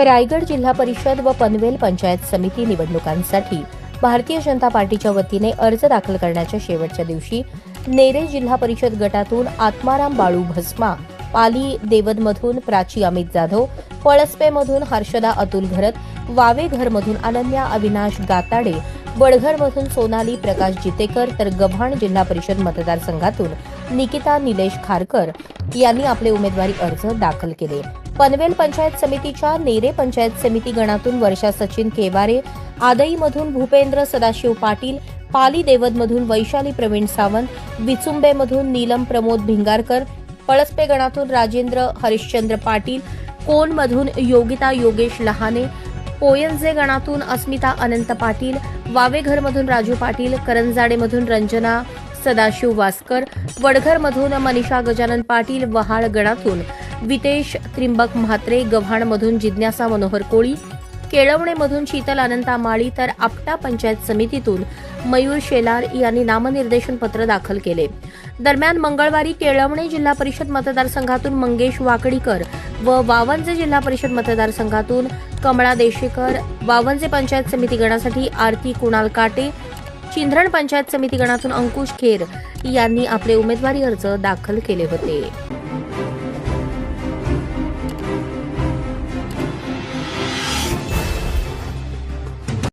रायगड जिल्हा परिषद व पनवेल पंचायत समिती निवडणुकांसाठी भारतीय जनता पार्टीच्या वतीने अर्ज दाखल करण्याच्या शेवटच्या दिवशी नेरे जिल्हा परिषद गटातून आत्माराम बाळू भस्मा, पाली देवदमधून प्राची अमित जाधव, पळसपेमधून हर्षदा अतुल घरत, वावेघरमधून अनन्या अविनाश गाताडे, वडघरमधून सोनाली प्रकाश जितेकर तर गव्हाण जिल्हा परिषद मतदारसंघातून निकिता निलेश खारकर यांनी आपले उमेदवारी अर्ज दाखल केले. पनवेल पंचायत समितीच्या नेरे पंचायत समिती गणातून वर्षा सचिन केवारे, आदईमधून भूपेंद्र सदाशिव पाटील, पाली देवदमधून वैशाली प्रवीण सावंत, विचुंबेमधून नीलम प्रमोद भिंगारकर, पळसपे गणातून राजेंद्र हरिश्चंद्र पाटील, कोणमधून योगिता योगेश लहाने, पोयंजे गणातून अस्मिता अनंत पाटील, वावेघरमधून राजू पाटील, करंजाडेमधून रंजना सदाशिव वासकर, वडघरमधून मनीषा गजानन पाटील, वहाळ गणातून वितेश त्रिंबक म्हात्रे, गव्हाणमधून जिज्ञासा मनोहर कोळी, केळवणेमधून शीतल अनंता माळी तर आपटा पंचायत समितीतून मयूर शेलार यांनी नामनिर्देशन पत्र दाखल केले. दरम्यान मंगळवारी केळवणे जिल्हा परिषद मतदारसंघातून मंगेश वाकडीकर व वावंजे जिल्हा परिषद मतदारसंघातून कमळा देशेकर, वावंजे पंचायत समिती गणासाठी आरती कुणाल काटे, चिंधरण पंचायत समिती गणातून अंकुश खेर यांनी आपले उमेदवारी अर्ज दाखल केले होते.